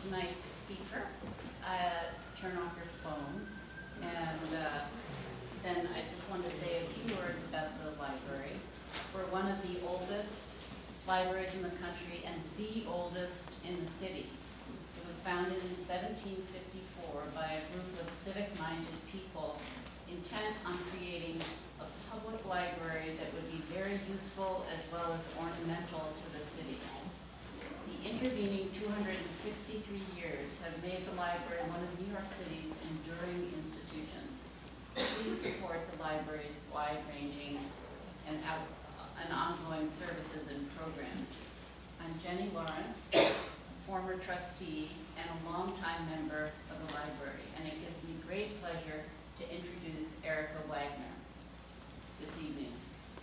tonight's speaker, turn off your phones, and then I just want to say a few words about the library. We're one of the oldest libraries in the country and the oldest in the city. It was founded in 1754 by a group of civic-minded people intent on creating a public library that would be very useful as well as ornamental to the city. The intervening 263 years have made the library one of New York City's enduring institutions. Please support the library's wide-ranging and ongoing services and programs. I'm Jenny Lawrence, former trustee and a longtime member of the library, and it gives me great pleasure to introduce Erica Wagner this evening.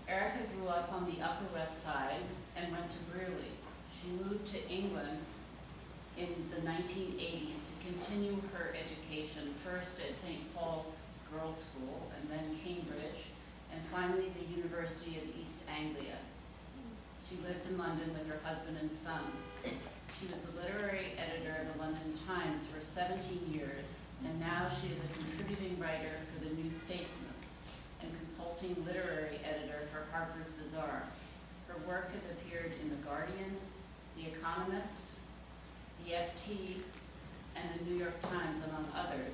Erica grew up on the Upper West Side and went to Brearley. She moved to England in the 1980s to continue her education, first at St. Paul's Girls' School, and then Cambridge, and finally the University of East Anglia. She lives in London with her husband and son. She was the literary editor of the London Times for 17 years, and now she is a contributing writer for the New Statesman and consulting literary editor for Harper's Bazaar. Her work has appeared in The Guardian, The Economist, the FT, and the New York Times, among others.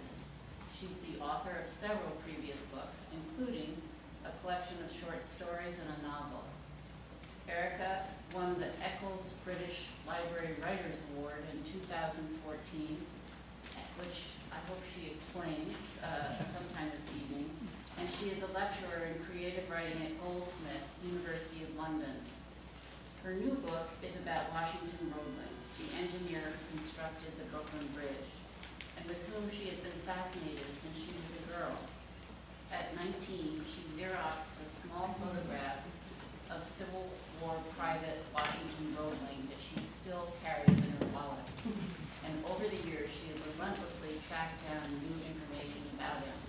She's the author of several previous books, including a collection of short stories and a novel. Erica won the Eccles British Library Writers Award in 2014, which I hope she explains sometime this evening. And she is a lecturer in creative writing at Goldsmith, University of London. Her new book is about Washington Roebling, the engineer who constructed the Brooklyn Bridge, and with whom she has been fascinated since she was a girl. At 19, she Xeroxed a small photograph of Civil War Private Washington Roebling that she still carries in her wallet. And over the years, she has relentlessly tracked down new information about him.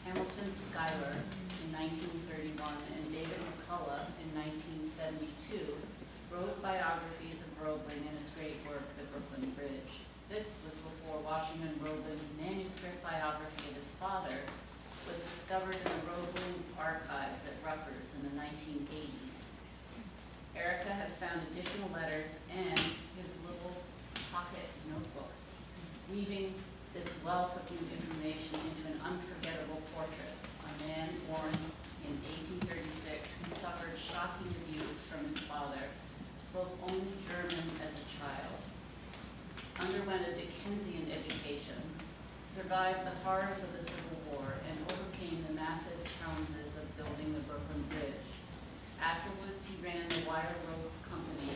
Hamilton Schuyler in 1931 and David McCullough in 1972 wrote biographies of Roebling in his great work, The Brooklyn Bridge. This was before Washington Roebling's manuscript biography of his father was discovered in the Roebling archives at Rutgers in the 1980s. Erica has found additional letters and his little pocket notebooks, weaving this wealth of new information into an unforgettable portrait, a man born in 1836 who suffered shocking abuse from his father, spoke only German as a child, underwent a Dickensian education, survived the horrors of the Civil War, and overcame the massive challenges of building the Brooklyn Bridge. Afterwards, he ran the wire rope company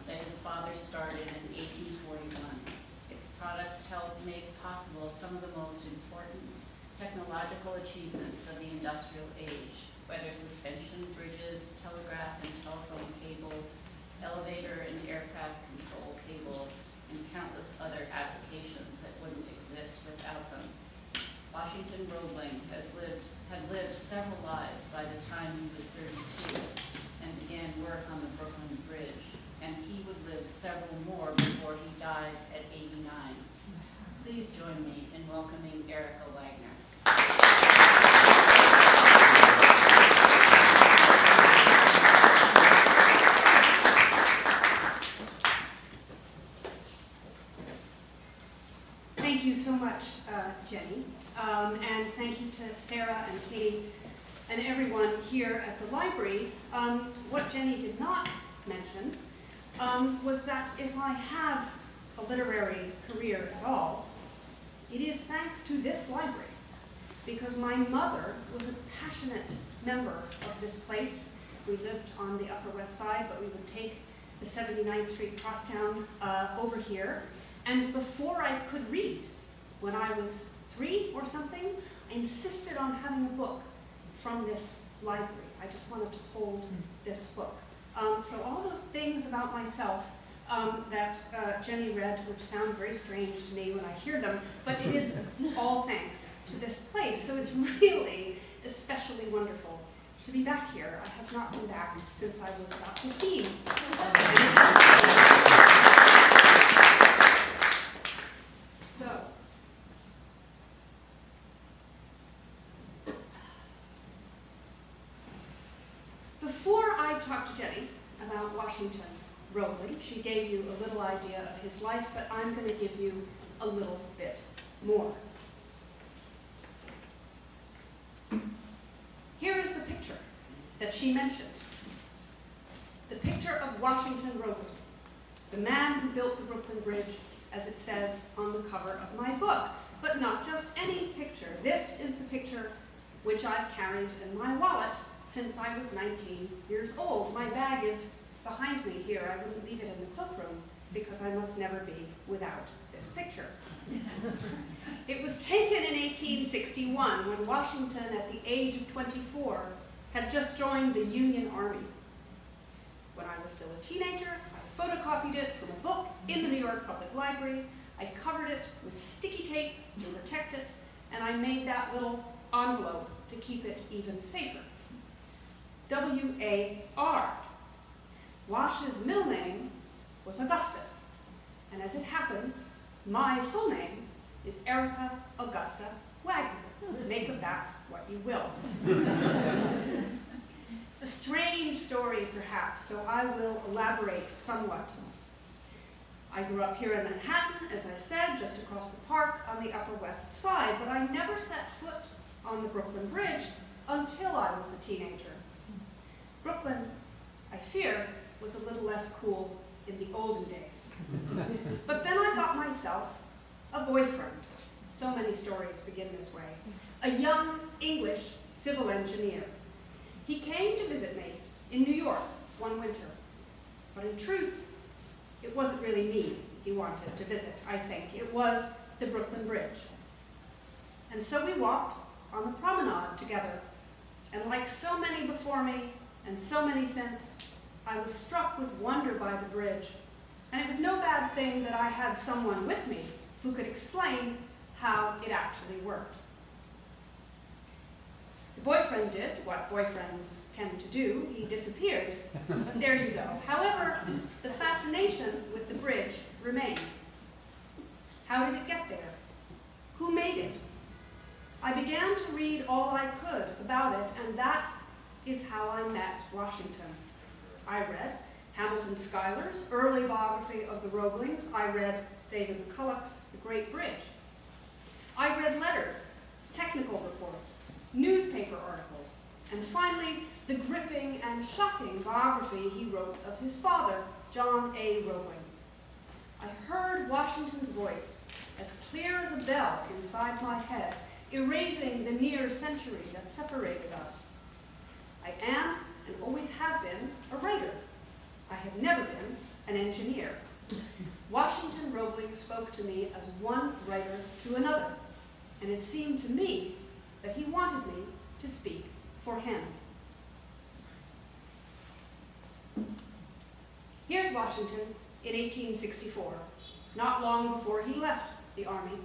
that his father started in 1841. Its products helped make possible some of the most important technological achievements of the industrial age, whether suspension bridges, telegraph and telephone cables, elevator and aircraft control cables, and countless other applications that wouldn't exist without them. Washington Roebling had lived several lives by the time he was 32 and began work on the Brooklyn Bridge, and he would live several more before he died at 89. Please join me in welcoming Erica Wagner. Thank you so much, Jenny, and thank you to Sarah and Katie and everyone here at the library. What Jenny did not mention was that if I have a literary career at all, it is thanks to this library, because my mother was a passionate member of this place. We lived on the Upper West Side, but we would take the 79th Street crosstown over here. And before I could read, when I was 3 or something, I insisted on having a book from this library. I just wanted to hold this book. So all those things about myself that Jenny read, which sound very strange to me when I hear them, but it is all thanks to this place. So it's really especially wonderful to be back here. I have not been back since I was about 15. to talk to Jenny about Washington Roebling. She gave you a little idea of his life, but I'm going to give you a little bit more. Here is the picture that she mentioned. The picture of Washington Roebling, the man who built the Brooklyn Bridge, as it says on the cover of my book. But not just any picture. This is the picture which I've carried in my wallet since I was 19 years old. My bag is behind me here. I wouldn't leave it in the cloakroom because I must never be without this picture. It was taken in 1861 when Washington, at the age of 24, had just joined the Union Army. When I was still a teenager, I photocopied it from a book in the New York Public Library. I covered it with sticky tape to protect it, and I made that little envelope to keep it even safer. W-A-R. Wash's middle name was Augustus, and as it happens, my full name is Erica Augusta Wagner. Make of that what you will. A strange story, perhaps, so I will elaborate somewhat. I grew up here in Manhattan, as I said, just across the park on the Upper West Side, but I never set foot on the Brooklyn Bridge until I was a teenager. Brooklyn, I fear, was a little less cool in the olden days. But then I got myself a boyfriend. So many stories begin this way. A young English civil engineer. He came to visit me in New York one winter, but in truth, it wasn't really me he wanted to visit, I think. It was the Brooklyn Bridge. And so we walked on the promenade together, and like so many before me, and so many since, I was struck with wonder by the bridge. And it was no bad thing that I had someone with me who could explain how it actually worked. The boyfriend did what boyfriends tend to do. He disappeared. But there you go. However, the fascination with the bridge remained. How did it get there? Who made it? I began to read all I could about it, and that is how I met Washington. I read Hamilton Schuyler's early biography of the Roeblings. I read David McCulloch's The Great Bridge. I read letters, technical reports, newspaper articles, and finally, the gripping and shocking biography he wrote of his father, John A. Roebling. I heard Washington's voice, as clear as a bell inside my head, erasing the near century that separated us. I am, and always have been, a writer. I have never been an engineer. Washington Roebling spoke to me as one writer to another, and it seemed to me that he wanted me to speak for him. Here's Washington in 1864, not long before he left the Army,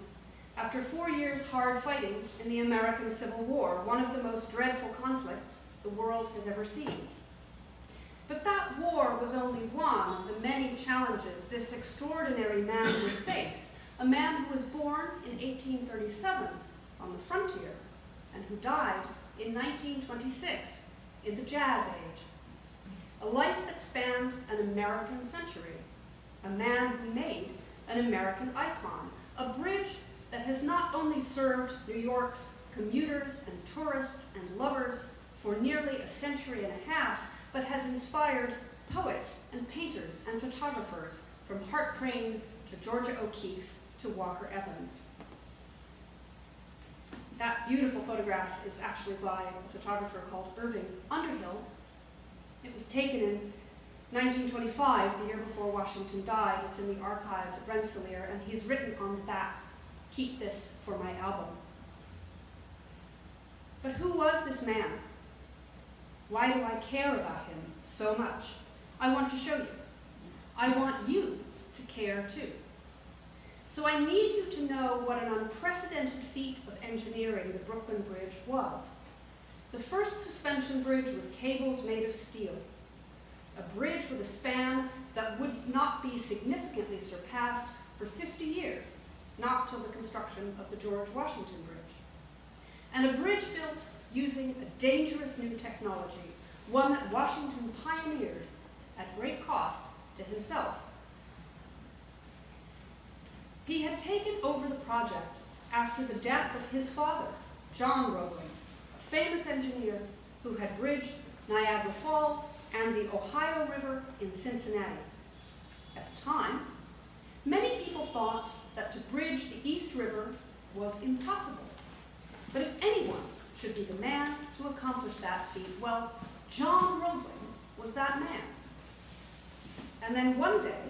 after 4 years hard fighting in the American Civil War, one of the most dreadful conflicts the world has ever seen. But that war was only one of the many challenges this extraordinary man would face, a man who was born in 1837 on the frontier and who died in 1926 in the Jazz Age. A life that spanned an American century, a man who made an American icon, a bridge that has not only served New York's commuters and tourists and lovers for nearly a century and a half, but has inspired poets and painters and photographers from Hart Crane to Georgia O'Keeffe to Walker Evans. That beautiful photograph is actually by a photographer called Irving Underhill. It was taken in 1925, the year before Washington died. It's in the archives at Rensselaer, and he's written on the back, "Keep this for my album." But who was this man? Why do I care about him so much? I want to show you. I want you to care too. So I need you to know what an unprecedented feat of engineering the Brooklyn Bridge was. The first suspension bridge with cables made of steel. A bridge with a span that would not be significantly surpassed for 50 years, not till the construction of the George Washington Bridge. And a bridge built using a dangerous new technology, one that Washington pioneered at great cost to himself. He had taken over the project after the death of his father, John Roebling, a famous engineer who had bridged Niagara Falls and the Ohio River in Cincinnati. At the time, many people thought that to bridge the East River was impossible. But if anyone should be the man to accomplish that feat, well, John Roebling was that man. And then one day,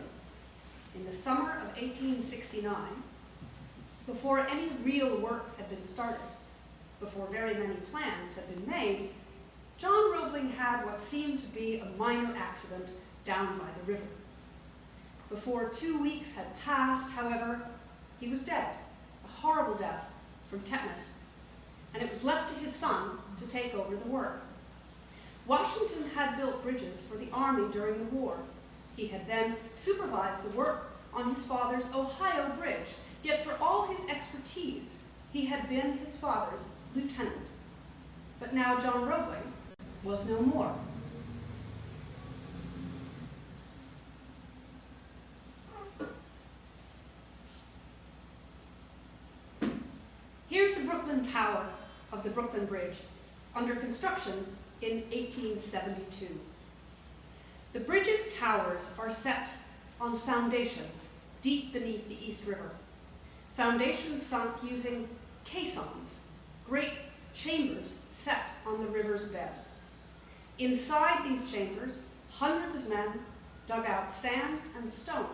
in the summer of 1869, before any real work had been started, before very many plans had been made, John Roebling had what seemed to be a minor accident down by the river. Before 2 weeks had passed, however, he was dead, a horrible death from tetanus, and it was left to his son to take over the work. Washington had built bridges for the Army during the war. He had then supervised the work on his father's Ohio Bridge, yet for all his expertise, he had been his father's lieutenant. But now John Roebling was no more. Here's the Brooklyn Tower of the Brooklyn Bridge, under construction in 1872. The bridge's towers are set on foundations deep beneath the East River. Foundations sunk using caissons, great chambers set on the river's bed. Inside these chambers, hundreds of men dug out sand and stone,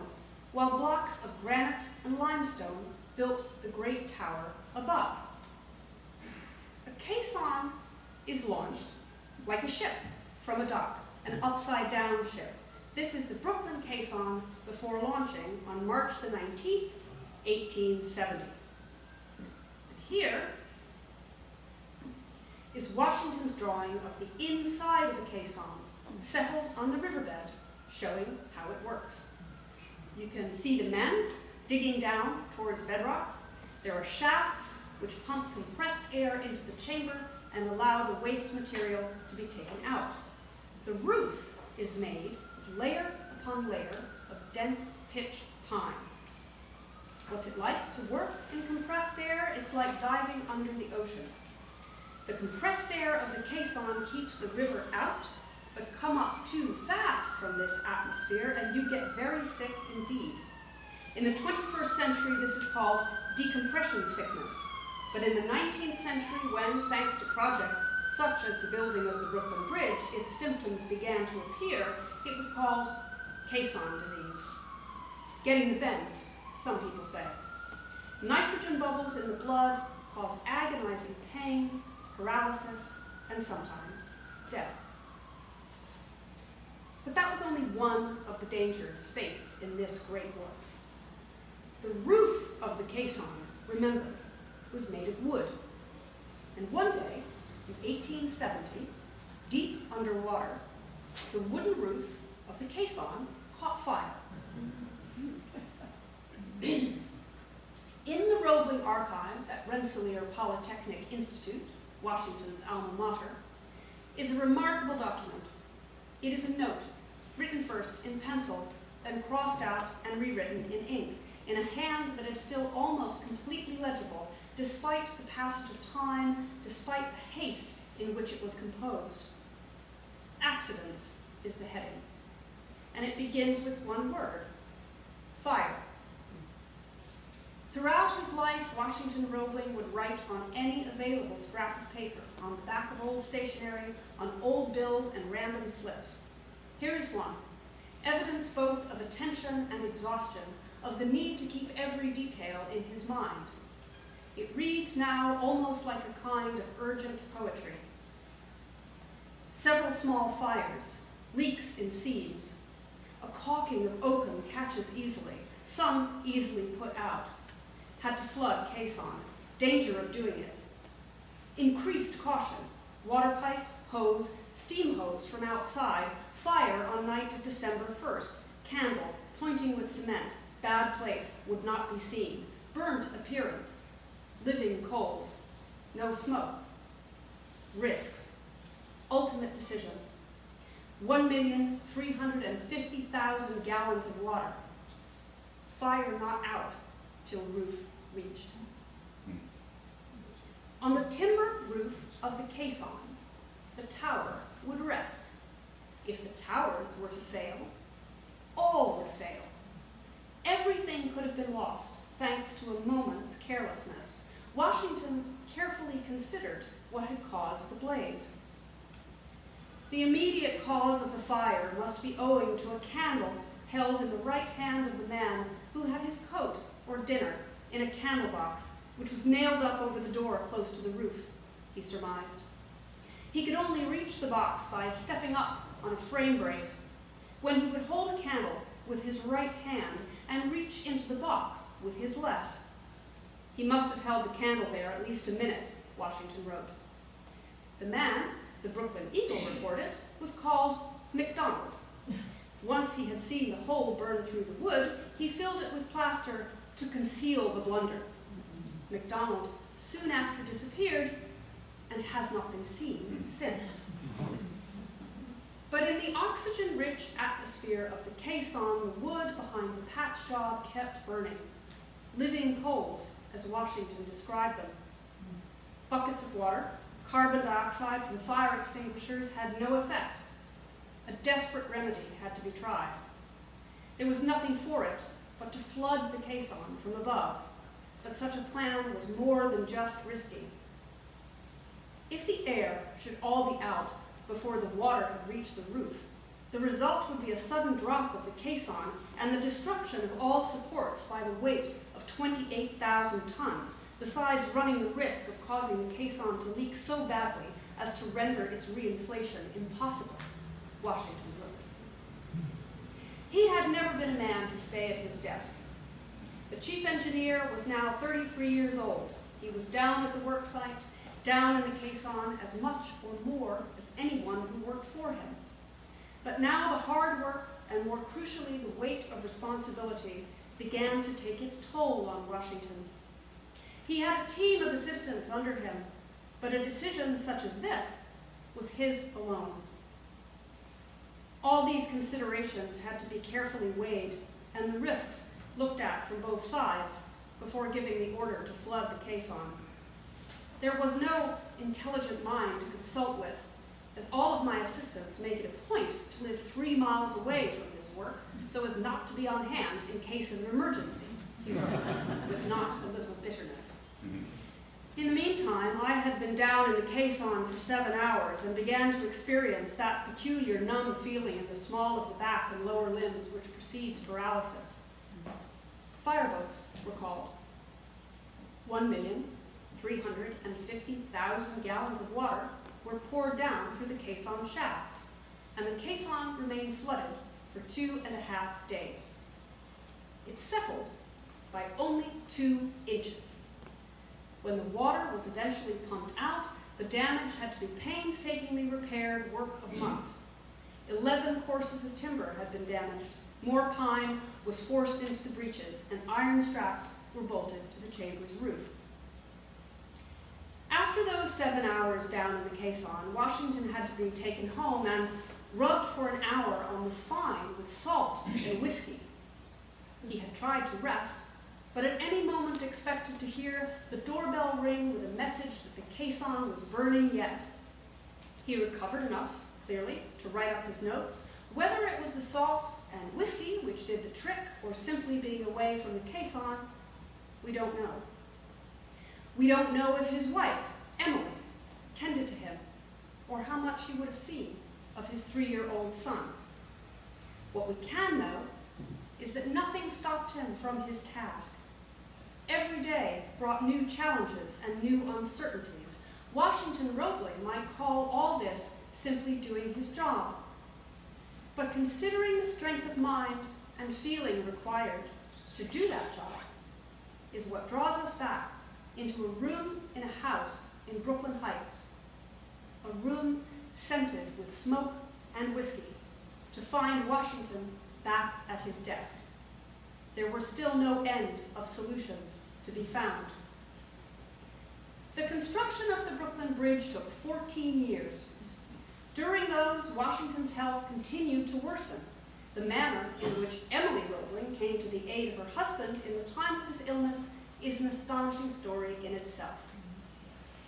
while blocks of granite and limestone built the great tower above. A caisson is launched like a ship from a dock, an upside-down ship. This is the Brooklyn caisson before launching on March the 19th, 1870. And here is Washington's drawing of the inside of a caisson, settled on the riverbed, showing how it works. You can see the men digging down towards bedrock. There are shafts which pump compressed air into the chamber and allow the waste material to be taken out. The roof is made of layer upon layer of dense pitch pine. What's it like to work in compressed air? It's like diving under the ocean. The compressed air of the caisson keeps the river out, but come up too fast from this atmosphere and you get very sick indeed. In the 21st century, this is called decompression sickness. But in the 19th century, when, thanks to projects such as the building of the Brooklyn Bridge, its symptoms began to appear, it was called caisson disease. Getting the bends, some people say. Nitrogen bubbles in the blood cause agonizing pain, paralysis, and sometimes death. But that was only one of the dangers faced in this great work. The roof of the caisson, remember, was made of wood. And one day, in 1870, deep underwater, the wooden roof of the caisson caught fire. In the Roebling archives at Rensselaer Polytechnic Institute, Washington's alma mater, is a remarkable document. It is a note, written first in pencil, then crossed out and rewritten in ink, in a hand that is still almost completely legible, despite the passage of time, despite the haste in which it was composed. Accidents is the heading, and it begins with one word: fire. Throughout his life, Washington Roebling would write on any available scrap of paper, on the back of old stationery, on old bills and random slips. Here is one, evidence both of attention and exhaustion, of the need to keep every detail in his mind. It reads now almost like a kind of urgent poetry. Several small fires, leaks in seams. A caulking of oakum catches easily, some easily put out. Had to flood caisson, danger of doing it. Increased caution, water pipes, hose, steam hose from outside, fire on night of December 1st, candle, pointing with cement, bad place, would not be seen, burnt appearance, living coals, no smoke, risks, ultimate decision, 1,350,000 gallons of water. Fire not out till roof reached. On the timber roof of the caisson, the tower would rest. If the towers were to fail, all would fail. Everything could have been lost thanks to a moment's carelessness. Washington carefully considered what had caused the blaze. The immediate cause of the fire must be owing to a candle held in the right hand of the man who had his coat or dinner in a candle box, which was nailed up over the door close to the roof, he surmised. He could only reach the box by stepping up on a frame brace, when he would hold a candle with his right hand and reach into the box with his left. He must have held the candle there at least a minute, Washington wrote. The man, the Brooklyn Eagle reported, was called MacDonald. Once he had seen the hole burn through the wood, he filled it with plaster to conceal the blunder. MacDonald soon after disappeared and has not been seen since. But in the oxygen-rich atmosphere of the caisson, the wood behind the patch job kept burning. Living coals, as Washington described them. Buckets of water, carbon dioxide from fire extinguishers had no effect. A desperate remedy had to be tried. There was nothing for it but to flood the caisson from above, but such a plan was more than just risky. If the air should all be out before the water had reached the roof, the result would be a sudden drop of the caisson and the destruction of all supports by the weight of 28,000 tons, besides running the risk of causing the caisson to leak so badly as to render its reinflation impossible, Washington wrote. He had never been a man to stay at his desk. The chief engineer was now 33 years old. He was down at the work site, down in the caisson as much or more as anyone who worked for him. But now the hard work, and more crucially the weight of responsibility, began to take its toll on Washington. He had a team of assistants under him, but a decision such as this was his alone. All these considerations had to be carefully weighed, and the risks looked at from both sides before giving the order to flood the caisson. There was no intelligent mind to consult with, as all of my assistants make it a point to live 3 miles away from this work so as not to be on hand in case of an emergency, he wrote, with not a little bitterness. In the meantime, I had been down in the caisson for 7 hours and began to experience that peculiar numb feeling in the small of the back and lower limbs which precedes paralysis. Fireboats were called. 1,350,000 gallons of water were poured down through the caisson shafts, and the caisson remained flooded for 2.5 days. It settled by only 2 inches. When the water was eventually pumped out, the damage had to be painstakingly repaired, work of months. 11 courses of timber had been damaged, more pine was forced into the breaches, and iron straps were bolted to the chamber's roof. After those 7 hours down in the caisson, Washington had to be taken home and rubbed for an hour on the spine with salt and whiskey. He had tried to rest, but at any moment expected to hear the doorbell ring with a message that the caisson was burning yet. He recovered enough, clearly, to write up his notes. Whether it was the salt and whiskey which did the trick, or simply being away from the caisson, we don't know. We don't know if his wife, Emily, tended to him, or how much he would have seen of his 3-year-old son. What we can know is that nothing stopped him from his task. Every day brought new challenges and new uncertainties. Washington Roebling might call all this simply doing his job. But considering the strength of mind and feeling required to do that job is what draws us back into a room in a house in Brooklyn Heights, a room scented with smoke and whiskey, to find Washington back at his desk. There were still no end of solutions to be found. The construction of the Brooklyn Bridge took 14 years. During those, Washington's health continued to worsen. The manner in which Emily Roebling came to the aid of her husband in the time of his illness is an astonishing story in itself.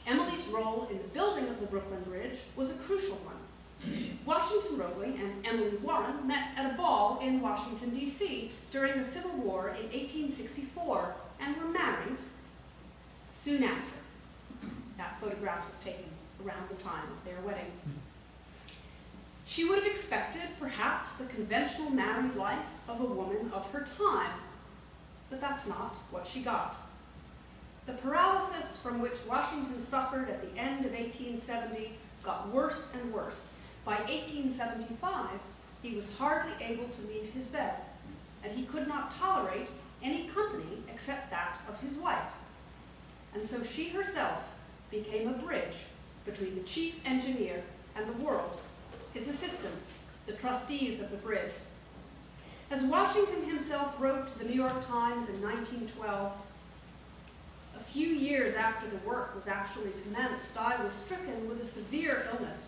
Emily's role in the building of the Brooklyn Bridge was a crucial one. Washington Roebling and Emily Warren met at a ball in Washington, D.C. during the Civil War in 1864 and were married soon after. That photograph was taken around the time of their wedding. She would have expected, perhaps, the conventional married life of a woman of her time, but that's not what she got. The paralysis from which Washington suffered at the end of 1870 got worse and worse. By 1875, he was hardly able to leave his bed, and he could not tolerate any company except that of his wife. And so she herself became a bridge between the chief engineer and the world, his assistants, the trustees of the bridge. As Washington himself wrote to the New York Times in 1912, a few years after the work was actually commenced, I was stricken with a severe illness,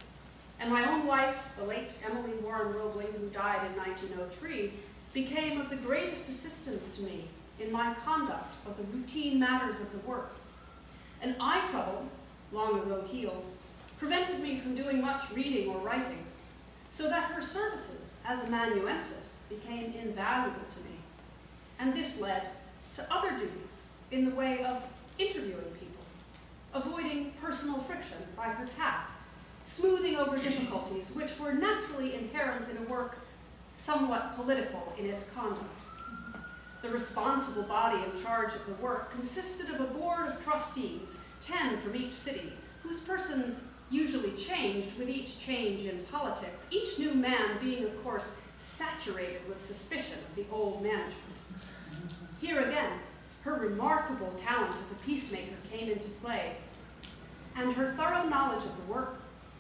and my own wife, the late Emily Warren Roebling, who died in 1903, became of the greatest assistance to me in my conduct of the routine matters of the work. An eye trouble, long ago healed, prevented me from doing much reading or writing, so that her services as amanuensis became invaluable to me. And this led to other duties in the way of interviewing people, avoiding personal friction by her tact, smoothing over difficulties which were naturally inherent in a work somewhat political in its conduct. The responsible body in charge of the work consisted of a board of trustees, 10 from each city, whose persons usually changed with each change in politics, each new man being, of course, saturated with suspicion of the old management. Here again, her remarkable talent as a peacemaker came into play, and her thorough knowledge of the work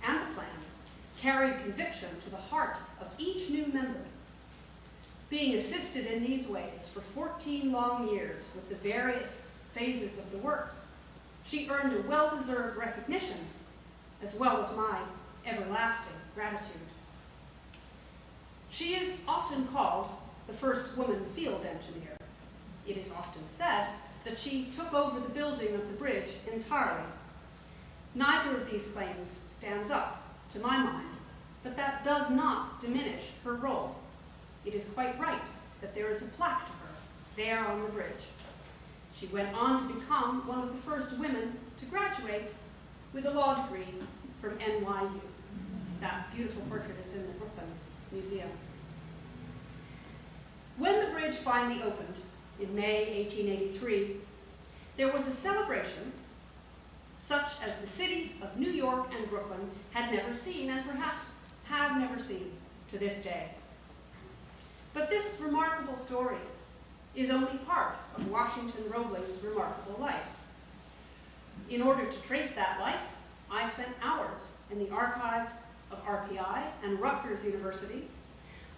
and the plans carried conviction to the heart of each new member. Being assisted in these ways for 14 long years with the various phases of the work, she earned a well-deserved recognition, as well as my everlasting gratitude. She is often called the first woman field engineer. It is often said that she took over the building of the bridge entirely. Neither of these claims stands up, to my mind, but that does not diminish her role. It is quite right that there is a plaque to her there on the bridge. She went on to become one of the first women to graduate with a law degree from NYU. That beautiful portrait is in the Brooklyn Museum. When the bridge finally opened in May 1883, there was a celebration such as the cities of New York and Brooklyn had never seen, and perhaps have never seen to this day. But this remarkable story is only part of Washington Roebling's remarkable life. In order to trace that life, I spent hours in the archives of RPI and Rutgers University.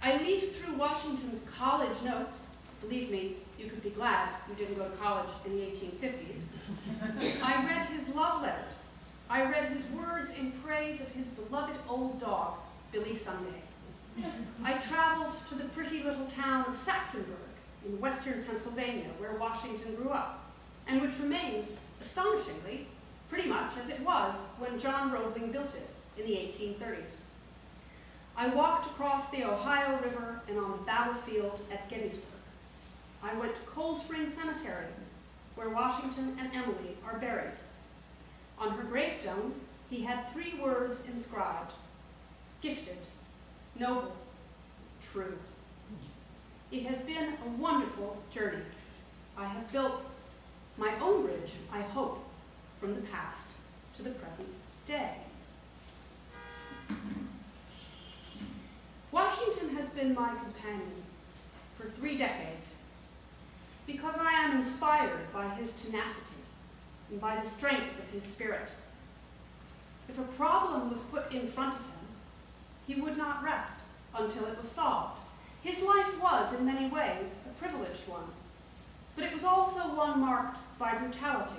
I leafed through Washington's college notes. Believe me, you could be glad you didn't go to college in the 1850s. I read his love letters. I read his words in praise of his beloved old dog, Billy Sunday. I traveled to the pretty little town of Saxonburg in western Pennsylvania, where Washington grew up, and which remains, astonishingly, pretty much as it was when John Roebling built it in the 1830s. I walked across the Ohio River and on the battlefield at Gettysburg. I went to Cold Spring Cemetery, where Washington and Emily are buried. On her gravestone, he had 3 words inscribed: gifted, noble, true. It has been a wonderful journey. I have built my own bridge, I hope, from the past to the present day. Washington has been my companion for 3 decades because I am inspired by his tenacity and by the strength of his spirit. If a problem was put in front of him, he would not rest until it was solved. His life was, in many ways, a privileged one, but it was also one marked by brutality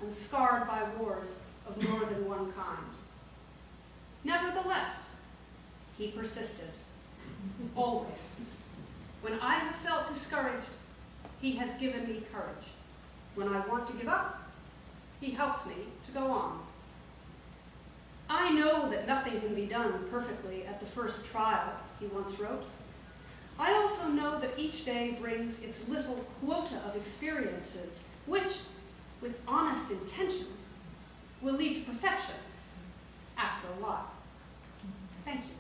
and scarred by wars of more than one kind. Nevertheless, he persisted, always. When I have felt discouraged, he has given me courage. When I want to give up, he helps me to go on. I know that nothing can be done perfectly at the first trial, he once wrote. I also know that each day brings its little quota of experiences, which, with honest intentions, will lead to perfection after a while. Thank you.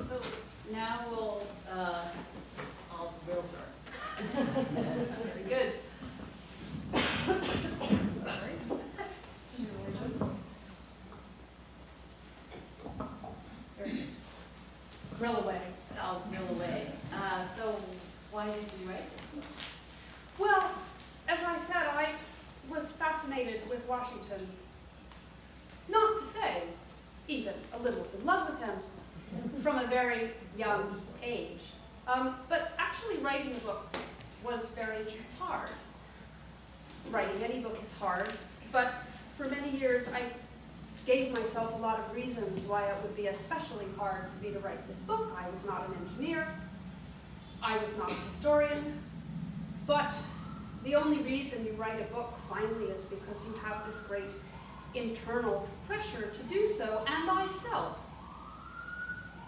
So now I'll rill her. Very good. Grill away. I'll rill away. So why did you write this book? Well, as I said, I was fascinated with Washington. Not to say even a little in love with him from a very young age. But actually writing a book was very hard. Writing any book is hard, but for many years I gave myself a lot of reasons why it would be especially hard for me to write this book. I was not an engineer, I was not a historian, but the only reason you write a book finally is because you have this great internal pressure to do so, and I felt,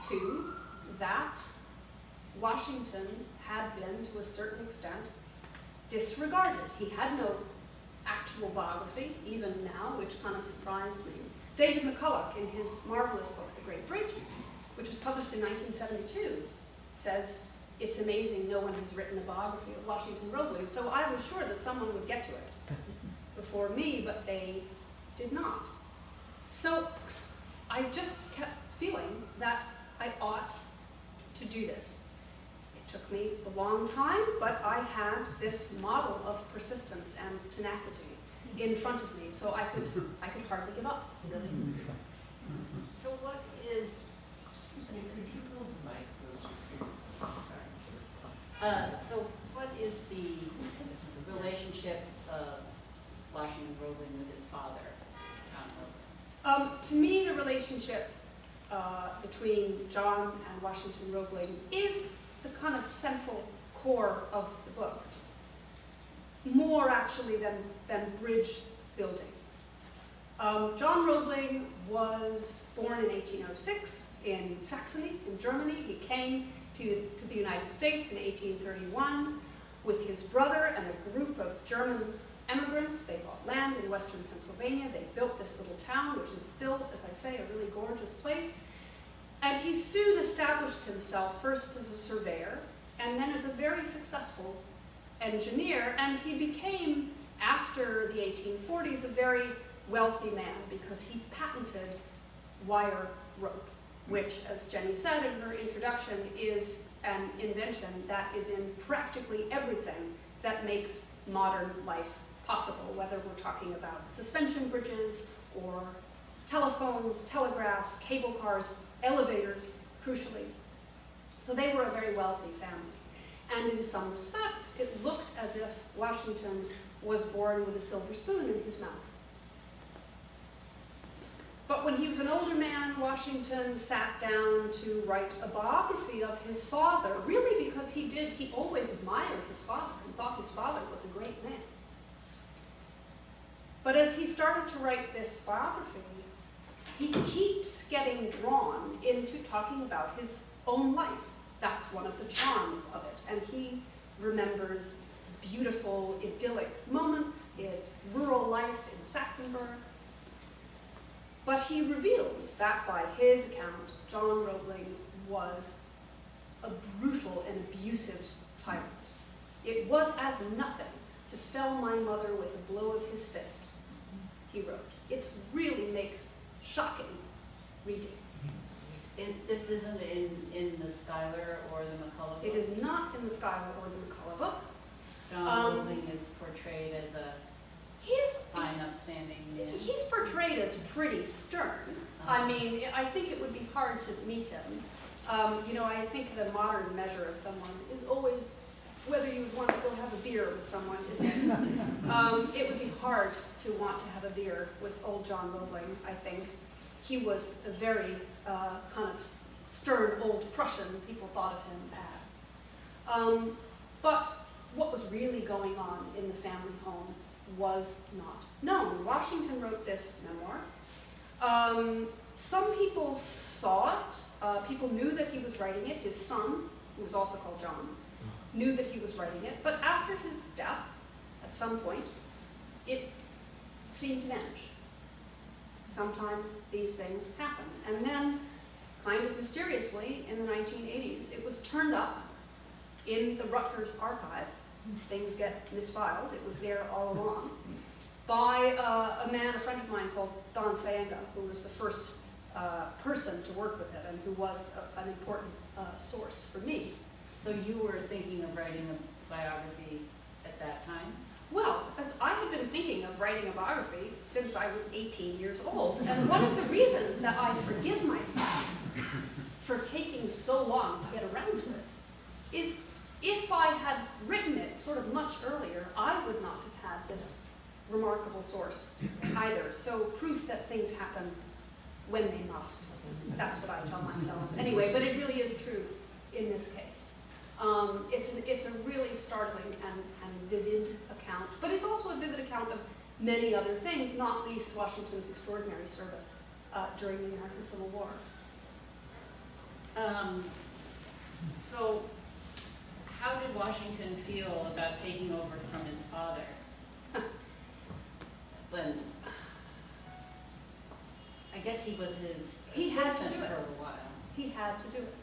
too, that Washington had been, to a certain extent, disregarded. He had no actual biography, even now, which kind of surprised me. David McCulloch, in his marvelous book, The Great Bridge, which was published in 1972, says, it's amazing no one has written a biography of Washington Roebling. So I was sure that someone would get to it before me, but they did not. So I just kept feeling that I ought to do this. It took me a long time, but I had this model of persistence and tenacity in front of me, so I could hardly give up. Really. So what is, Excuse me, could you move the mic closer to you? so what is the relationship of Washington Roebling with his father, John Roebling? To me, the relationship between John and Washington Roebling is the kind of central core of the book, more actually than bridge building. John Roebling was born in 1806 in Saxony, in Germany. He came to the United States in 1831 with his brother and a group of German immigrants. They bought land in western Pennsylvania. They built this little town, which is still, as I say, a really gorgeous place. And he soon established himself first as a surveyor and then as a very successful engineer. And he became, after the 1840s, a very wealthy man because he patented wire rope, which, as Jenny said in her introduction, is an invention that is in practically everything that makes modern life possible, whether we're talking about suspension bridges or telephones, telegraphs, cable cars, elevators, crucially. So they were a very wealthy family. And in some respects, it looked as if Washington was born with a silver spoon in his mouth. But when he was an older man, Washington sat down to write a biography of his father, really because he always admired his father and thought his father was a great man. But as he started to write this biography, he keeps getting drawn into talking about his own life. That's one of the charms of it. And he remembers beautiful, idyllic moments in rural life in Saxonburg. But he reveals that by his account, John Roebling was a brutal and abusive tyrant. It was as nothing to fell my mother with a blow of his fist, he wrote. It really makes shocking reading. This isn't in the Schuyler or the McCullough book? It is not in the Schuyler or the McCullough book. John Roebling is portrayed as a He's fine, upstanding man? He's portrayed as pretty stern. I mean, I think it would be hard to meet him. You know, I think the modern measure of someone is always whether you would want to go have a beer with someone, isn't it? It would be hard to want to have a beer with old John Roebling, I think. He was a very kind of stern old Prussian, people thought of him as. But what was really going on in the family home was not known. Washington wrote this memoir. Some people saw it. People knew that he was writing it. His son, who was also called John, knew that he was writing it. But after his death, at some point, it seemed to vanish. Sometimes these things happen. And then, kind of mysteriously, in the 1980s, it was turned up in the Rutgers archive. Things get misfiled. It was there all along. By a friend of mine called Don Sayenga, who was the first person to work with it and who was an important source for me. So you were thinking of writing a biography at that time? Well, as I had been thinking of writing a biography since I was 18 years old, and one of the reasons that I forgive myself for taking so long to get around to it is if I had written it sort of much earlier, I would not have had this remarkable source either. So proof that things happen when they must. That's what I tell myself. Anyway, but it really is true in this case. It's a really startling and vivid account, but it's also a vivid account of many other things, not least Washington's extraordinary service during the American Civil War. So how did Washington feel about taking over from his father? When I guess he was his assistant for a while. He had to do it.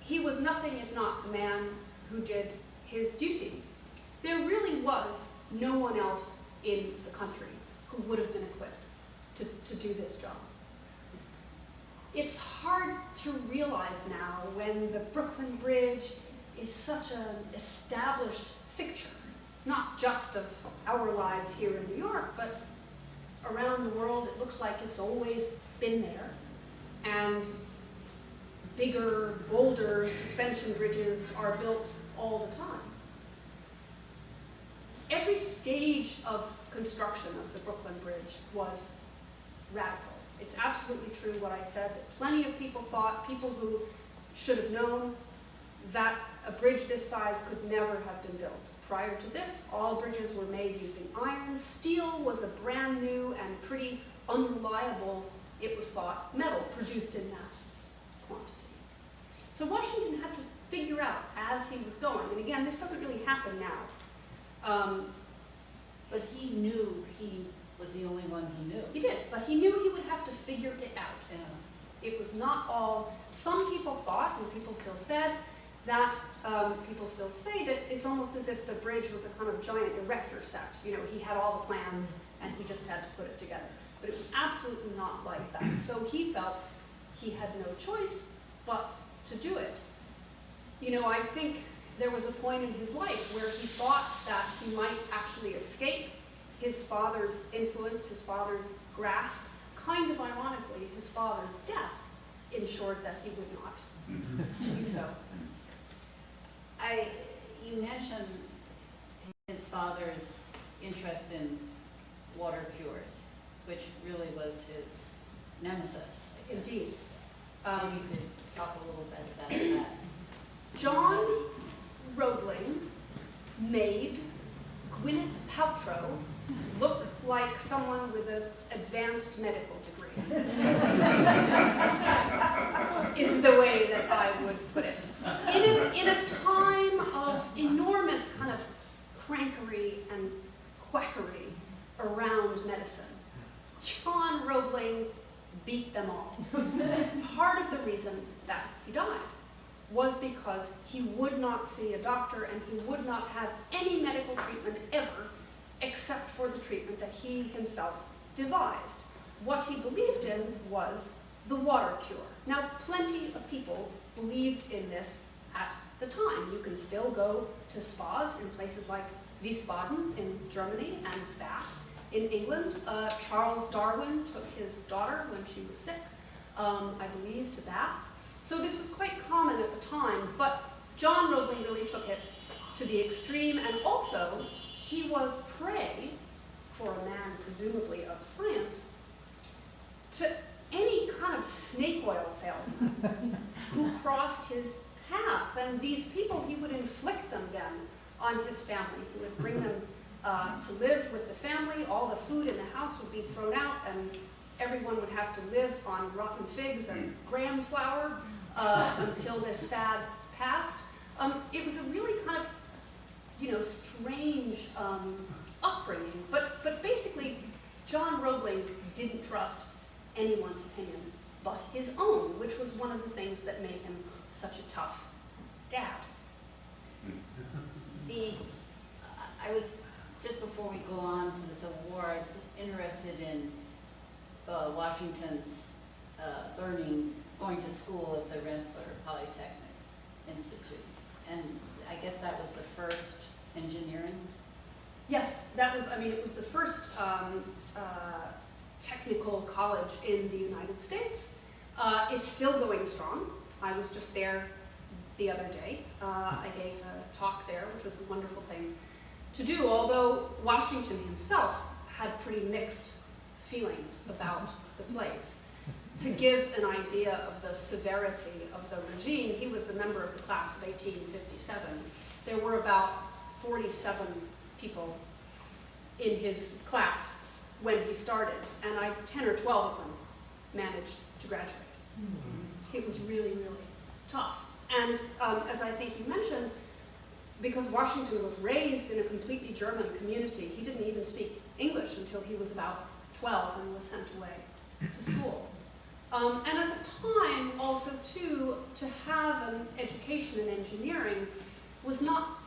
He was nothing if not the man who did his duty. There really was no one else in the country who would have been equipped to do this job. It's hard to realize now when the Brooklyn Bridge is such an established fixture, not just of our lives here in New York, but around the world. It looks like it's always been there. And bigger, bolder suspension bridges are built all the time. Every stage of construction of the Brooklyn Bridge was radical. It's absolutely true what I said, that plenty of people thought, people who should have known, that a bridge this size could never have been built. Prior to this, all bridges were made using iron. Steel was a brand new and pretty unreliable, it was thought, metal produced in that quantity. So Washington had to figure out as he was going, and again, this doesn't really happen now. But he knew he was the only one he knew. He did, but he knew he would have to figure it out. It was not all, some people thought, and people still said, that people still say that it's almost as if the bridge was a kind of giant erector set. You know, he had all the plans and he just had to put it together. But it was absolutely not like that. So he felt he had no choice but to do it. You know, I think there was a point in his life where he thought that he might actually escape his father's influence, his father's grasp. Kind of ironically, his father's death ensured that he would not do so. You mentioned his father's interest in water cures, which really was his nemesis. Indeed. Maybe you could talk a little bit about that. John Roebling made Gwyneth Paltrow look like someone with an advanced medical degree, is the way that I would put it. In a time of enormous kind of crankery and quackery around medicine, John Roebling beat them all. Part of the reason that he died was because he would not see a doctor and he would not have any medical treatment ever except for the treatment that he himself devised. What he believed in was the water cure. Now, plenty of people believed in this at the time. You can still go to spas in places like Wiesbaden in Germany and Bath in England. Charles Darwin took his daughter when she was sick, I believe, to Bath. So this was quite common at the time, but John Roebling really took it to the extreme, and also he was prey, for a man presumably of science, to any kind of snake oil salesman who crossed his path. And these people, he would inflict them then on his family. He would bring them to live with the family. All the food in the house would be thrown out, and everyone would have to live on rotten figs and graham flour until this fad passed. It was a really kind of, strange upbringing. But basically, John Roebling didn't trust anyone's opinion but his own, which was one of the things that made him such a tough dad. I was, just before we go on to the Civil War, I was just interested in Washington's going to school at the Rensselaer Polytechnic Institute. And I guess that was the first engineering? Yes, it was the first technical college in the United States. It's still going strong. I was just there the other day. I gave a talk there, which was a wonderful thing to do, although Washington himself had pretty mixed feelings about the place. To give an idea of the severity of the regime, he was a member of the class of 1857. There were about 47 people in his class when he started, and 10 or 12 of them managed to graduate. It was really, really tough. And as I think you mentioned, because Washington was raised in a completely German community, he didn't even speak English until he was about 12 and was sent away to school. And at the time, also, too, to have an education in engineering was not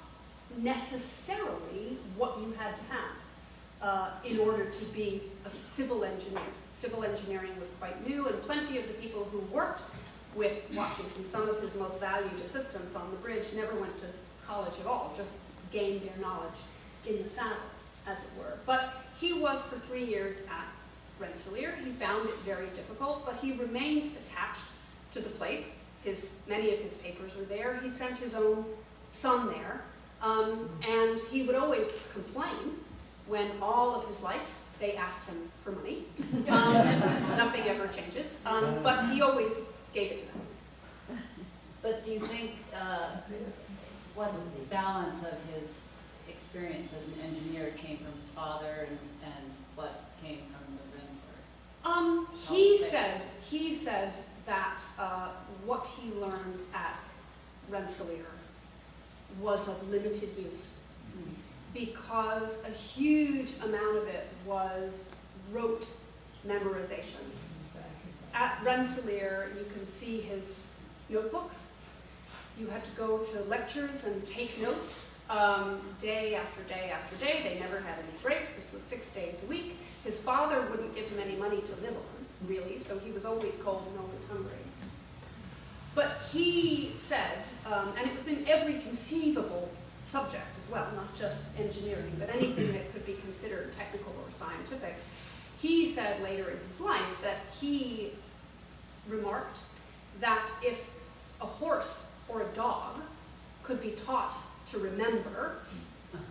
necessarily what you had to have in order to be a civil engineer. Civil engineering was quite new, and plenty of the people who worked with Washington, some of his most valued assistants on the bridge, never went to college at all, just gained their knowledge in the saddle, as it were. But he was for 3 years at Rensselaer. He found it very difficult, but he remained attached to the place. Many of his papers were there. He sent his own son there, and he would always complain when all of his life they asked him for money. Nothing ever changes, but he always gave it to them. But do you think what balance of his experience as an engineer came from his father and what came from the Rensselaer? He said that what he learned at Rensselaer was of limited use because a huge amount of it was rote memorization. At Rensselaer, you can see his notebooks. You had to go to lectures and take notes day after day after day. They never had any breaks. This was 6 days a week. His father wouldn't give him any money to live on, really, so he was always cold and always hungry. But he said, and it was in every conceivable subject as well, not just engineering, but anything that could be considered technical or scientific. He said later in his life that he remarked that if a horse or a dog could be taught to remember,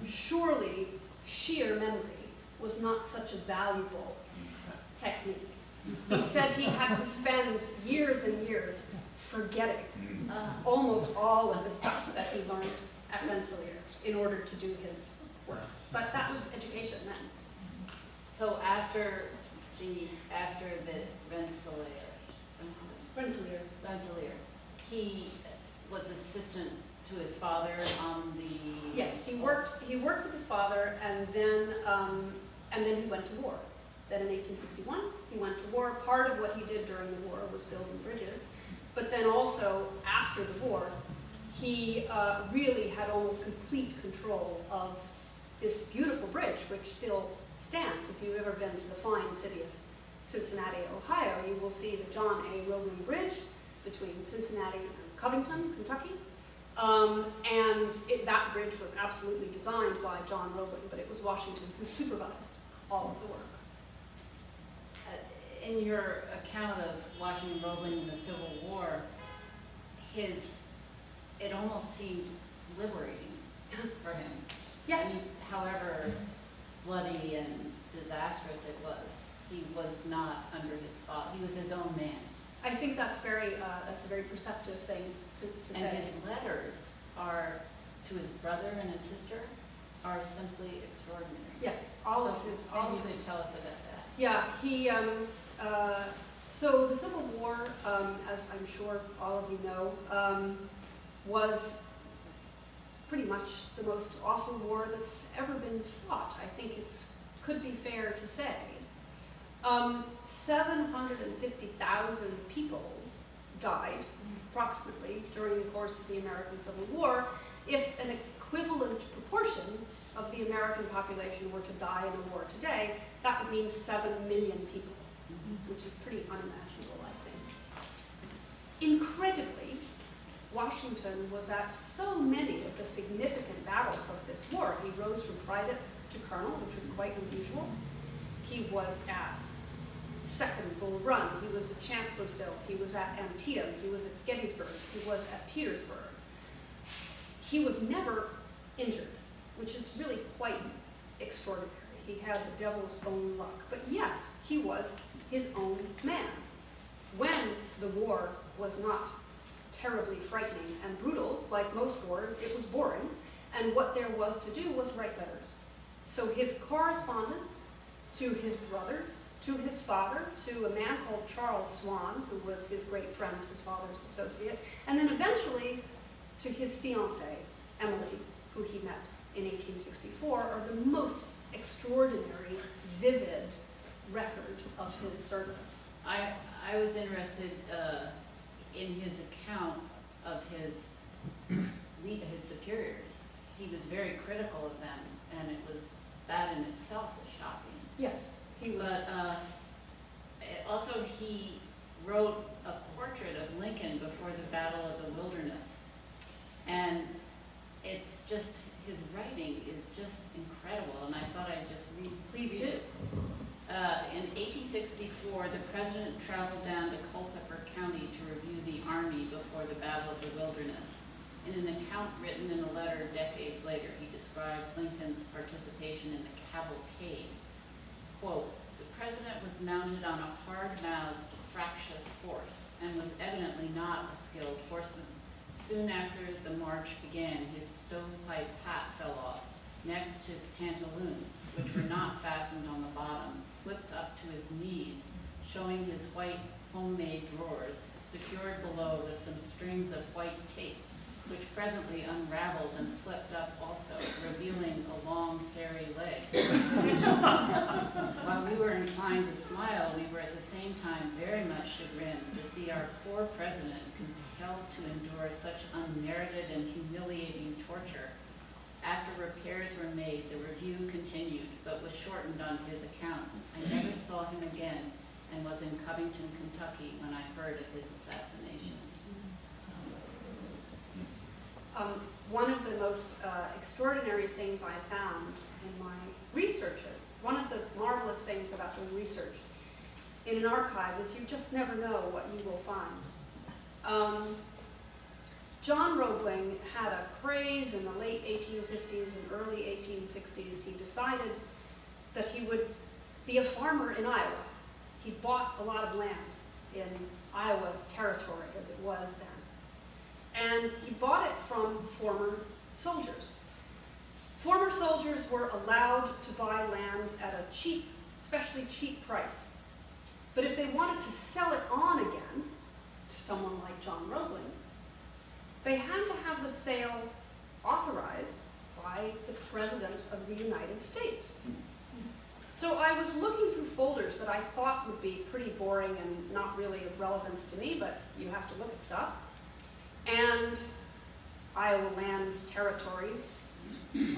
surely sheer memory was not such a valuable technique. He said he had to spend years and years forgetting almost all of the stuff that he learned at Rensselaer in order to do his work. But that was education then. So after the Rensselaer, he was assistant to his father on the... Yes, he worked with his father, and then he went to war. Then in 1861, he went to war. Part of what he did during the war was building bridges. But then also, after the war, he really had almost complete control of this beautiful bridge, which still stands. If you've ever been to the fine city of Cincinnati, Ohio, you will see the John A. Roebling Bridge between Cincinnati and Covington, Kentucky. That bridge was absolutely designed by John Roebling, but it was Washington who supervised all of the work. In your account of Washington Roebling in the Civil War, it almost seemed liberating for him. Yes. And however bloody and disastrous it was, he was not under his father. He was his own man. I think that's a very perceptive thing to say. And his letters are to his brother and his sister are simply extraordinary. Yes, all of his. Maybe you could tell us about that. Yeah, so the Civil War, as I'm sure all of you know, was pretty much the most awful war that's ever been fought. I think could be fair to say. 750,000 people died, approximately, during the course of the American Civil War. If an equivalent proportion of the American population were to die in a war today, that would mean 7 million people, which is pretty unimaginable, I think. Incredibly, Washington was at so many of the significant battles of this war. He rose from private to colonel, which was quite unusual. He was at Second Bull Run, he was at Chancellorsville, he was at Antietam, he was at Gettysburg, he was at Petersburg. He was never injured, which is really quite extraordinary. He had the devil's own luck. But yes, he was his own man. When the war was not terribly frightening and brutal, like most wars, it was boring, and what there was to do was write letters. So his correspondence to his brothers, to his father, to a man called Charles Swan, who was his great friend, his father's associate, and then eventually to his fiancée, Emily, who he met in 1864, are the most extraordinary, vivid record of his service. I was interested in his account of his superiors. He was very critical of them, and that in itself was shocking. Yes, he was. But also he wrote a portrait of Lincoln before the Battle of the Wilderness. And it's just, his writing is just incredible, and I thought I'd just read it. In 1864, the president traveled down to Culpeper County to review the army before the Battle of the Wilderness. In an account written in a letter decades later, he described Lincoln's participation in the cavalcade. Quote, "The president was mounted on a hard-mouthed, fractious horse, and was evidently not a skilled horseman. Soon after the march began, his stovepipe hat fell off. Next, his pantaloons, which were not fastened on the bottom, slipped up to his knees, showing his white homemade drawers, secured below with some strings of white tape, which presently unraveled and slipped up also, revealing a long, hairy leg. While we were inclined to smile, we were at the same time very much chagrined to see our poor president compelled to endure such unmerited and humiliating torture. After repairs were made, the review continued, but was shortened on his account. I never saw him again, and was in Covington, Kentucky, when I heard of his assassination." One of the most extraordinary things I found in my researches, one of the marvelous things about doing research in an archive is you just never know what you will find. John Roebling had a craze in the late 1850s and early 1860s. He decided that he would be a farmer in Iowa. He bought a lot of land in Iowa Territory, as it was then. And he bought it from former soldiers. Former soldiers were allowed to buy land at a cheap, especially cheap price. But if they wanted to sell it on again to someone like John Roebling, they had to have the sale authorized by the President of the United States. So I was looking through folders that I thought would be pretty boring and not really of relevance to me, but you have to look at stuff. And Iowa Land Territories,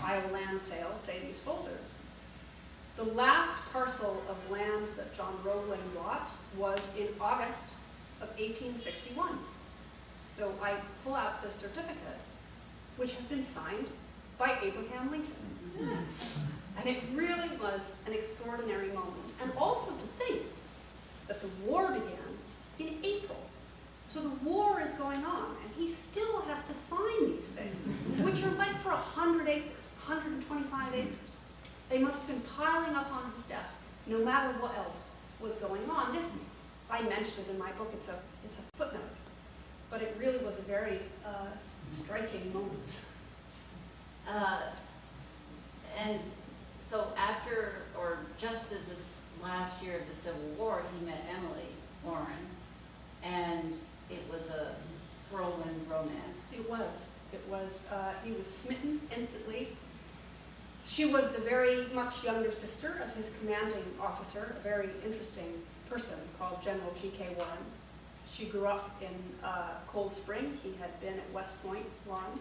Iowa Land Sales, say these folders. The last parcel of land that John Roebling bought was in August of 1861. So I pull out the certificate, which has been signed by Abraham Lincoln. And it really was an extraordinary moment. And also to think that the war began in April. So the war is going on, and he still has to sign these things, which are like for 100 acres, 125 acres. They must have been piling up on his desk, no matter what else was going on. This, I mentioned it in my book, it's a footnote, but it really was a very striking moment. And so after, or just as this last year of the Civil War, he met Emily Warren, and it was a whirlwind romance. It was. He was smitten instantly. She was the very much younger sister of his commanding officer, a very interesting person called General G.K. Warren. She grew up in Cold Spring. He had been at West Point, Warren.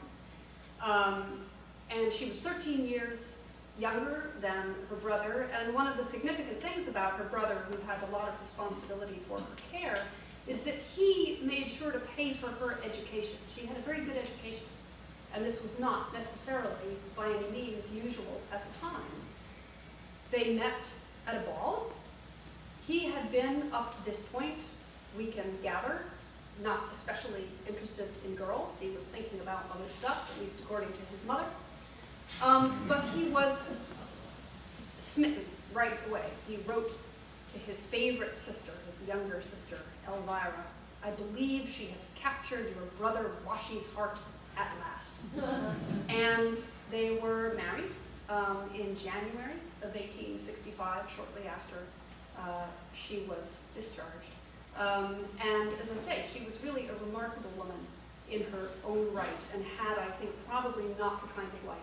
And she was 13 years younger than her brother. And one of the significant things about her brother, who had a lot of responsibility for her care, is that he made sure to pay for her education. She had a very good education. And this was not necessarily, by any means, usual at the time. They met at a ball. He had been, up to this point, we can gather, not especially interested in girls. He was thinking about other stuff, at least according to his mother. But he was smitten right away. He wrote to his favorite sister, his younger sister, Elvira, "I believe she has captured your brother Washi's heart at last." And they were married in January of 1865, shortly after she was discharged. And as I say, she was really a remarkable woman in her own right, and had, I think, probably not the kind of life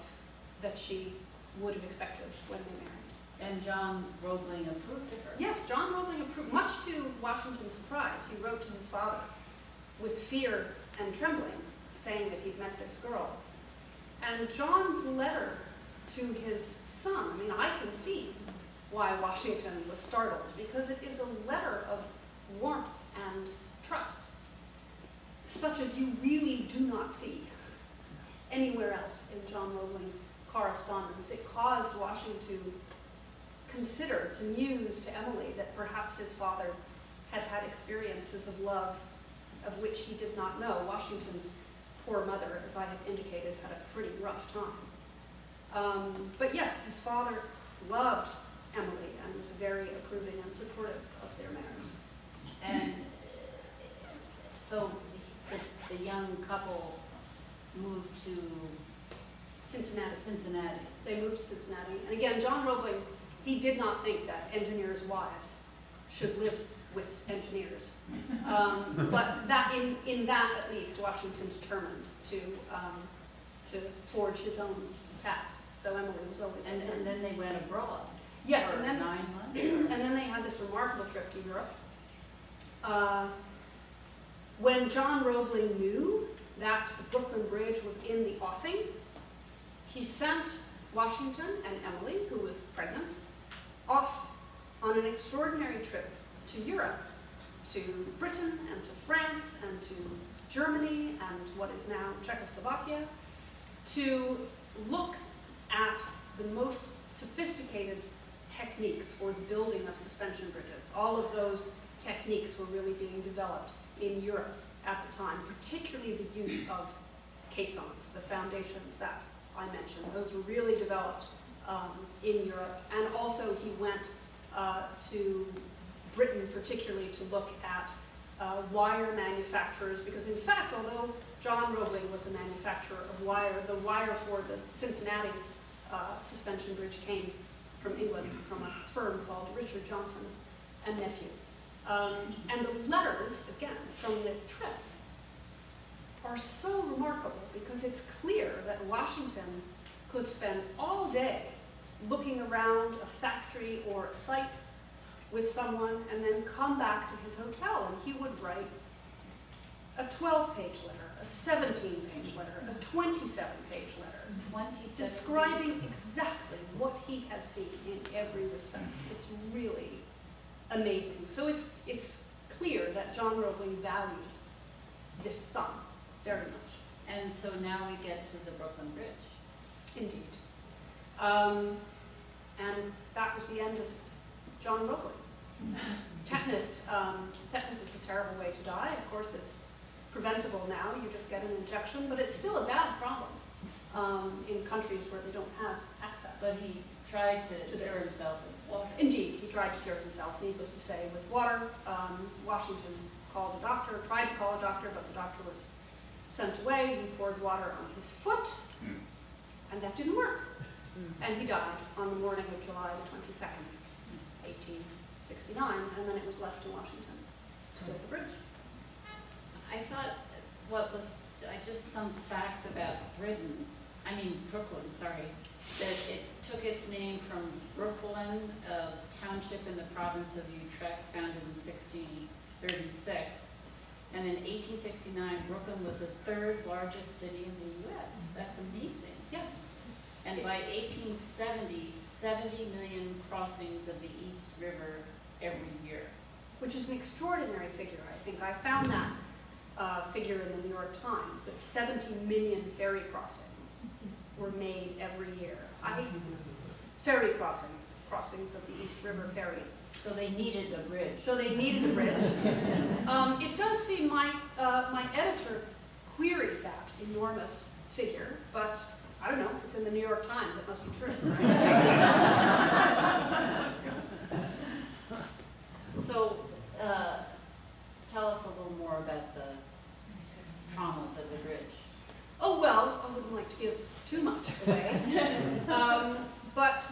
that she would have expected when they married. And John Roebling approved of her. Yes, John Roebling approved, much to Washington's surprise. He wrote to his father with fear and trembling, saying that he'd met this girl. And John's letter to his son, I mean, I can see why Washington was startled, because it is a letter of warmth and trust, such as you really do not see anywhere else in John Roebling's correspondence. It caused Washington to consider, to muse to Emily, that perhaps his father had had experiences of love of which he did not know. Washington's poor mother, as I have indicated, had a pretty rough time. But yes, his father loved Emily and was very approving and supportive of their marriage. And so the young couple moved to Cincinnati. They moved to Cincinnati. And again, John Roebling, he did not think that engineers' wives should live with engineers. But that, in that at least, Washington determined to forge his own path. So Emily was always with him. And then they went abroad. Yes, for and then 9 months. and then they had this remarkable trip to Europe. When John Roebling knew that the Brooklyn Bridge was in the offing, he sent Washington and Emily, who was pregnant, off on an extraordinary trip to Europe, to Britain and to France and to Germany and what is now Czechoslovakia, to look at the most sophisticated techniques for the building of suspension bridges. All of those techniques were really being developed in Europe at the time, particularly the use of caissons, the foundations that I mentioned. Those were really developed in Europe. And also he went to Britain particularly to look at wire manufacturers, because in fact, although John Roebling was a manufacturer of wire, the wire for the Cincinnati suspension bridge came from England, from a firm called Richard Johnson and Nephew. And the letters, again, from this trip are so remarkable, because it's clear that Washington could spend all day looking around a factory or a site with someone and then come back to his hotel, and he would write a 12-page letter, a 17-page letter, a 27-page letter, describing exactly what he had seen in every respect. It's really amazing. So it's clear that John Roebling valued this son very much. And so now we get to the Brooklyn Bridge. Indeed. And that was the end of John Roebling. Tetanus is a terrible way to die. Of course, it's preventable now. You just get an injection, but it's still a bad problem in countries where they don't have access. But he tried to cure this. himself with water. Indeed, he tried to cure himself, needless to say, with water. Washington called a doctor, tried to call a doctor, but the doctor was sent away. He poured water on his foot, and that didn't work. And he died on the morning of July the 22nd, 1869, and then it was left to Washington to build the bridge. I thought just some facts about Brooklyn, sorry, that it took its name from Brooklyn, a township in the province of Utrecht, founded in 1636. And in 1869, Brooklyn was the third largest city in the U.S. That's amazing. Yes. And by 1870, 70 million crossings of the East River every year. Which is an extraordinary figure, I think. I found that figure in the New York Times, that 70 million ferry crossings were made every year. Ferry crossings of the East River Ferry. So they needed a bridge. It does seem my editor queried that enormous figure, but I don't know, it's in the New York Times, it must be true. So tell us a little more about the traumas of the bridge. Oh, well, I wouldn't like to give too much away. But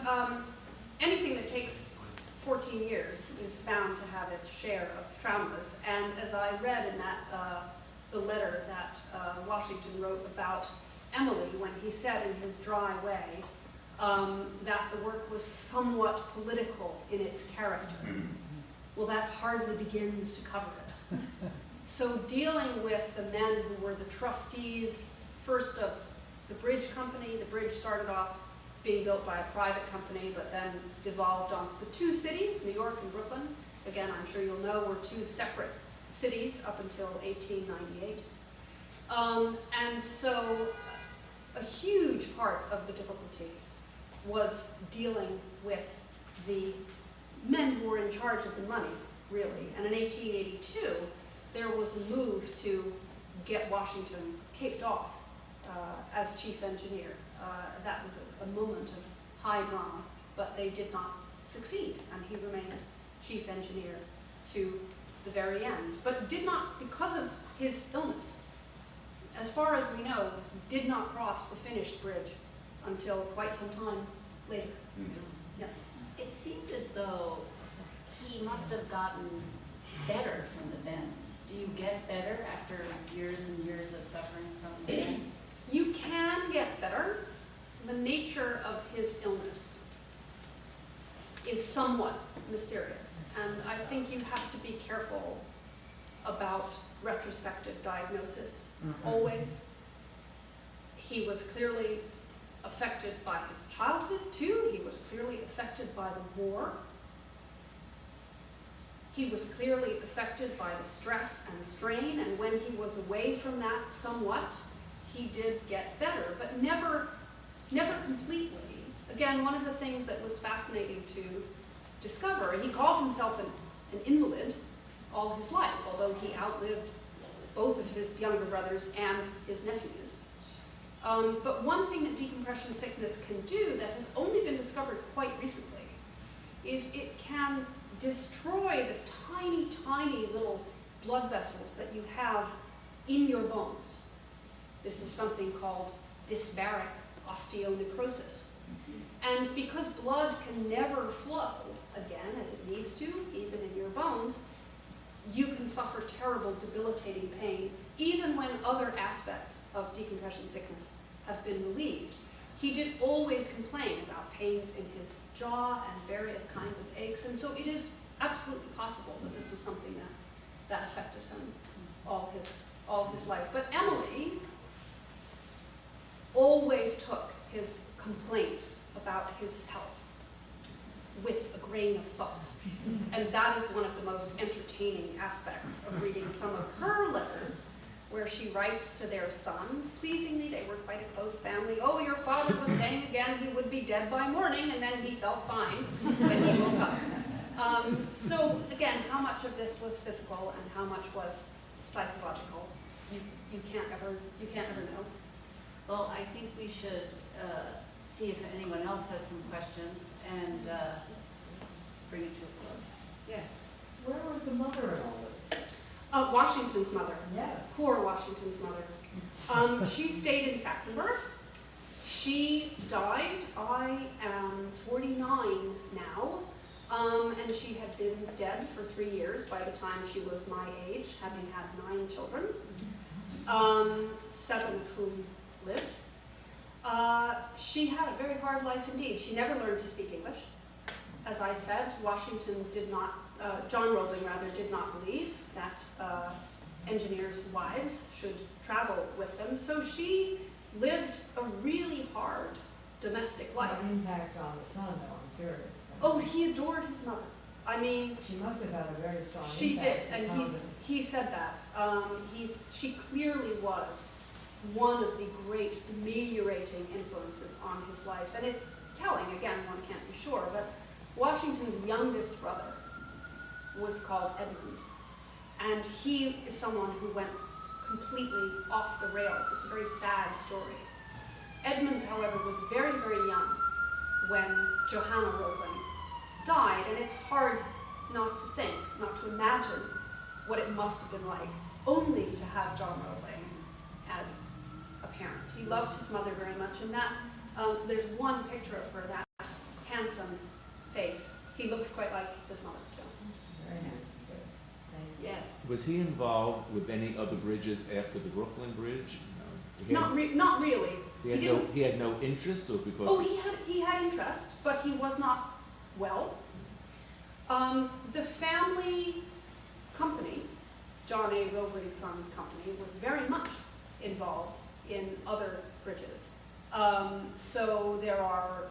anything that takes 14 years is bound to have its share of traumas. And as I read in that the letter that Washington wrote about Emily, when he said in his dry way that the work was somewhat political in its character, well, that hardly begins to cover it. So dealing with the men who were the trustees, first of the bridge company. The bridge started off being built by a private company, but then devolved onto the two cities, New York and Brooklyn. Again, I'm sure you'll know, were two separate cities up until 1898. And so a huge part of the difficulty was dealing with the men who were in charge of the money, really. And in 1882, there was a move to get Washington kicked off as chief engineer. That was a moment of high drama, but they did not succeed, and he remained chief engineer to the very end. But did not, because of his illness, as far as we know, did not cross the finished bridge until quite some time later. Yeah. It seemed as though he must have gotten better from the bends. Do you get better after years and years of suffering from the bend? You can get better. The nature of his illness is somewhat mysterious, and I think you have to be careful about retrospective diagnosis, always. He was clearly affected by his childhood, too. He was clearly affected by the war. He was clearly affected by the stress and strain, and when he was away from that somewhat, he did get better, but never completely. Again, one of the things that was fascinating to discover, he called himself an invalid all his life, although he outlived both of his younger brothers and his nephews. But one thing that decompression sickness can do that has only been discovered quite recently is it can destroy the tiny, tiny little blood vessels that you have in your bones. This is something called dysbaric osteonecrosis. And because blood can never flow again as it needs to, even in your bones, you can suffer terrible, debilitating pain, even when other aspects of decompression sickness have been relieved. He did always complain about pains in his jaw and various kinds of aches, and so it is absolutely possible that this was something that affected him all his life. But Emily always took his complaints about his health with a grain of salt. And that is one of the most entertaining aspects of reading some of her letters, where she writes to their son, pleasingly, they were quite a close family, oh, your father was saying again he would be dead by morning, and then he felt fine when he woke up. So again, how much of this was physical and how much was psychological? You can't ever know. Well, I think we should see if anyone else has some questions and bring it to a close. Yes. Where was the mother in all this? Washington's mother. Yes. Poor Washington's mother. She stayed in Saxonburg. She died, I am 49 now, and she had been dead for 3 years by the time she was my age, having had 9 children, 7 of whom lived. She had a very hard life indeed. She never learned to speak English. As I said, John Roebling rather did not believe that engineers' wives should travel with them. So she lived a really hard domestic life. What impact on the son, though, I'm curious. Oh, he adored his mother. I mean, She must have had a very strong she did, impact. and he said that. She clearly was one of the great ameliorating influences on his life. And it's telling, again, one can't be sure, but Washington's youngest brother was called Edmund. And he is someone who went completely off the rails. It's a very sad story. Edmund, however, was very, very young when Johanna Roebling died, and it's hard not to think, not to imagine what it must have been like only to have John Roebling as a parent. He loved his mother very much, and that there's one picture of her, that handsome face. He looks quite like his mother, too. Very handsome face. Thank you. Yes. Was he involved with any other bridges after the Brooklyn Bridge? No. Not really. He had no interest, or because? Oh, he had interest, but he was not well. The family company, John A. Roebling's son's company, was very much involved in other bridges. So there are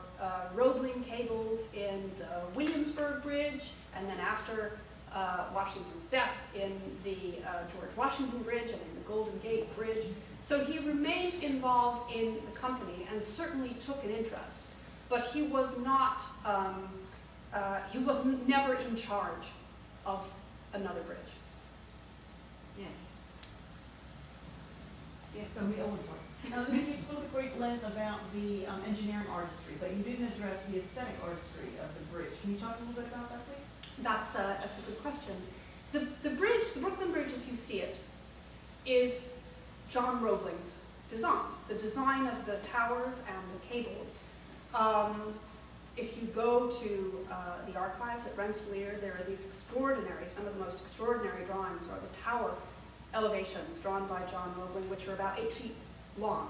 Roebling cables in the Williamsburg Bridge, and then after Washington's death in the George Washington Bridge and in the Golden Gate Bridge. So he remained involved in the company and certainly took an interest, but he was not, he was never in charge of another bridge. Yes. Yes. Now, you spoke at great length about the engineering artistry, but you didn't address the aesthetic artistry of the bridge. Can you talk a little bit about that, please? That's a good question. The bridge, the Brooklyn Bridge as you see it, is John Roebling's design, the design of the towers and the cables. If you go to the archives at Rensselaer, there are these extraordinary, some of the most extraordinary drawings are the tower elevations drawn by John Roebling, which are about 8 feet long,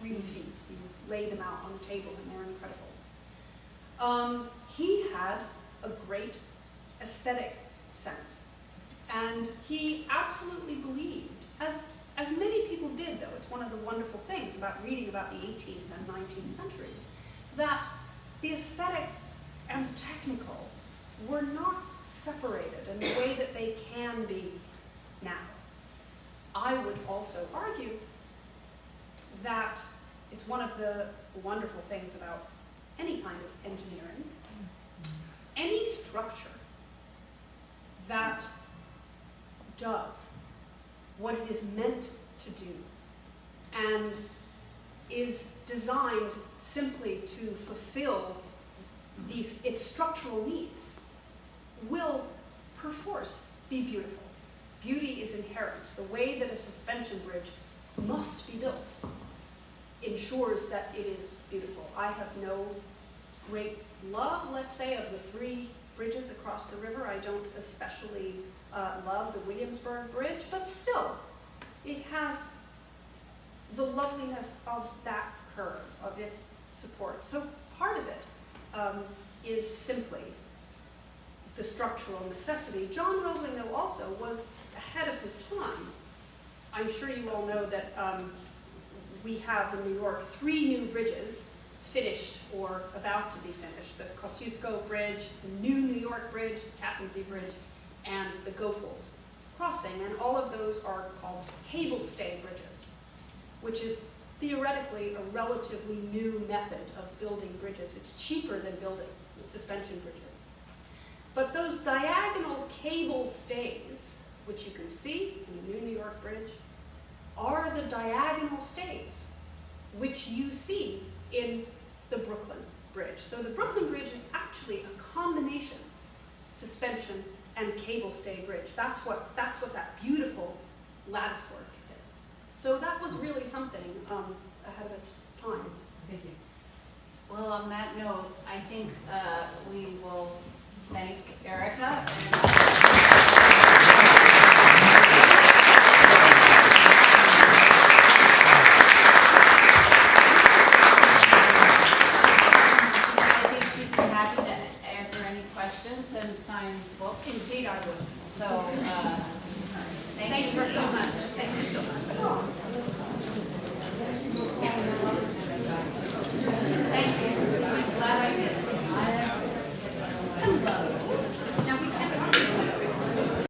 3 feet. You lay them out on the table and they're incredible. He had a great aesthetic sense. And he absolutely believed, as many people did though, it's one of the wonderful things about reading about the 18th and 19th centuries, that the aesthetic and the technical were not separated in the way that they can be now. I would also argue that it's one of the wonderful things about any kind of engineering. Any structure that does what it is meant to do and is designed simply to fulfill its structural needs will perforce be beautiful. Beauty is inherent. The way that a suspension bridge must be built ensures that it is beautiful. I have no great love, let's say, of the 3 bridges across the river. I don't especially love the Williamsburg Bridge, but still, it has the loveliness of that curve, of its support. So part of it is simply the structural necessity. John Roebling, though, also was ahead of his time. I'm sure you all know that we have in New York 3 new bridges finished or about to be finished. The Kosciuszko Bridge, the new New York Bridge, the Tappan Zee Bridge, and the Goethals crossing, and all of those are called cable stay bridges, which is theoretically a relatively new method of building bridges. It's cheaper than building suspension bridges. But those diagonal cable stays, which you can see in the New York Bridge, are the diagonal stays which you see in the Brooklyn Bridge. So the Brooklyn Bridge is actually a combination suspension and cable stay bridge. That's what that beautiful lattice work is. So that was really something ahead of its time. Thank you. Well, on that note, I think we will thank Erica.